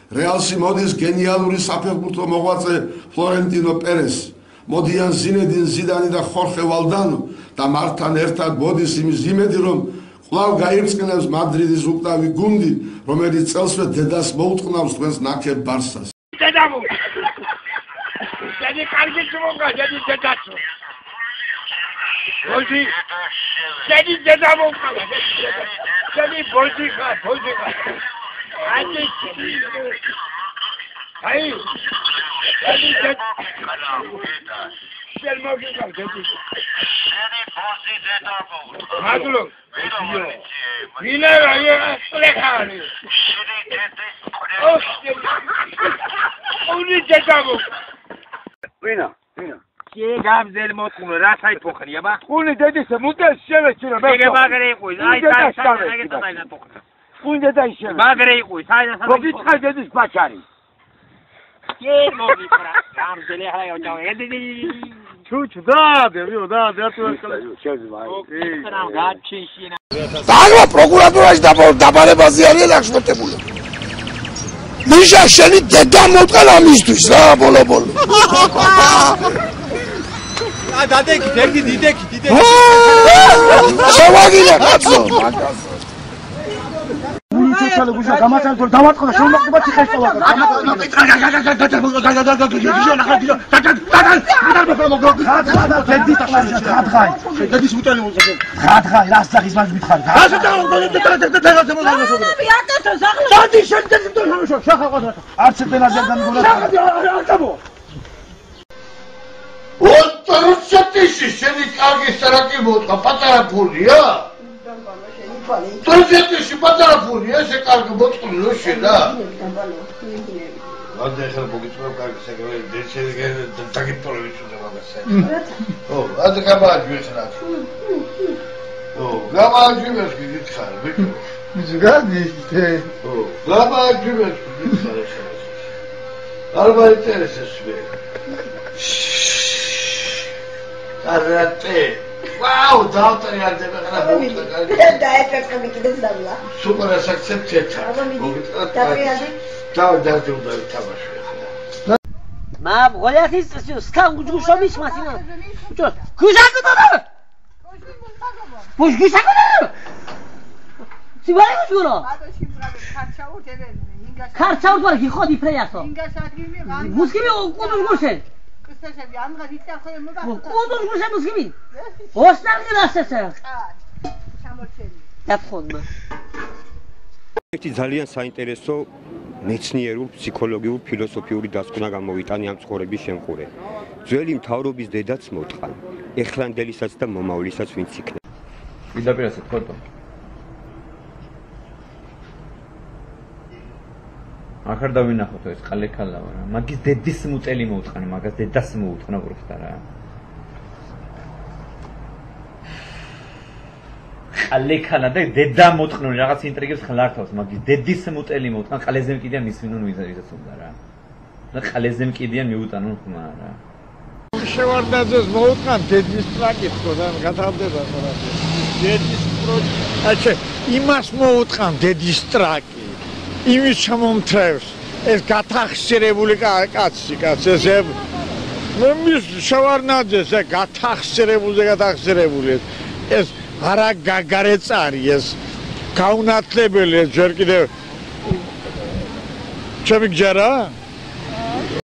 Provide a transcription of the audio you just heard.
რეალში მოდის გენიალური საფეხბურთო მოღვაწე ფლორენტინო პერესი. მოდიან ზინედინ ზიდანი და ხორხე ვალდანო და მართან ერთად მოდის იმის იმედი, რომ კვლავ გაირწკნევს მადრიდის უკრავი გუნდი, რომელიც წელსვე დედას მოუტყნავს თქვენს ნაკრებ ბარსას. დედამო. კარგი ჩუმოკა, დედაცო. ბოლჯი. დედამო. ბოლჯი ხარ. აი. გამზელ მოთხოვნო რა საიფოხრია ბა? ხუნი დედის მუტეს შევეჩირო მე. მაგარი იყო. აი ხუნი დედა ისე. მაგარი იყო. მოგიცხა დედის ბაჩარი. მოგიხრა. გამზელი ახლა იოჭავე. ჩუჩ დაადე, დაადე ათუ დაგვა პროკურატურაში დაბარებაზე არიან აღშფოთებული. მიშა შენი დედა მოტყენ ამისთვის რა ბოლო. დადეკი, დიდეკი. შევაგინე კაცო. ჩალო გუშა გამაჩალო დავატყდა შემოხდება ციხესწოლა. დედის მუტელი მოხდა. ხადღაი რა სახის მას მითხარ. სადი შემდეგ შეხაყო. არც პენაზე გამიგონა. ოტრუსეტიში შენი კარგი სარაკი მოტყა პატარა ფულია? Трусетиში პატარა ფულია ესე კარგი მოწყვლო შედა. Ამდე ხელ მოგიწევ კარგი საკრავი დეჩეგერ დაგიპოლევი თუნდა მაგასე. ო, ამდე გამაჯვე ხარ. ო, გამაჯვე გითხარ, ბიჭო. მიზგადი თე. ო, გამაჯვე გითხარ ესე. არ მაინტერესებს მე. კარატე. Wow, დავტარი არ დაგახარა მოხდა კარგი. და ეფექტები კიდეც დავლა. Super accepted. და თამაში. მა გოლათის სკან გუჯუშობის მასინა. გუჟაკუტო. გუჟაკუტო. სიბარი გუჟგურო. ქარჩაურ ვარ გიხოდი ფრეასო. მუსკიმი უკუდურ გუშენ. კუსტაშები ამღა დიცხახო მოგა. უკუდურ გუშენ მუსკიმი. ოსტარგი რასესა. ჩამორჩენი. დაფხონმა. ერთი ძალიან საინტერესო მეცნიერულ, ფსიქოლოგიურ, ფილოსოფიური დასკვნა გამოვიტანი ამ ცხოვრების შემყურე. ძველი მთავრობის დედაც მოტყან, ეხლანდელისაც და მომავლისაც ვინც იქნება. პირდაპირასეთ ფოტო. ახარ დავინახოთ ეს ყალექალავა რა. მაგის დედის მუტელი მოუტყანი, მაგას დედას მოუტყნა ბრუხტა რა. ყალექალა და დედა მოუტყნული რაღაც ინტრიგებს ხლართავს, მაგის დედის მუტელი მოუტყნა, ყალეზე მკიდიან მისვინონ ვიზასაც უნდა რა. და ყალეზე მკიდიან მიუტანონ ხმა რა. შევარდაძეს მოუტყან დედის ტრაკით ხო და გათავდება ხოლმე. დედის აჩე იმას მოუტყან დედის ტრაკი. იმის ჩამომთრევს ეს გათახსირებული კაცი ესე მის შევარნაძეს გათახსირებული ეს არა გაგარეწარი ეს გაუნათლებელი ჯერ კიდევ ჩემი გჯერა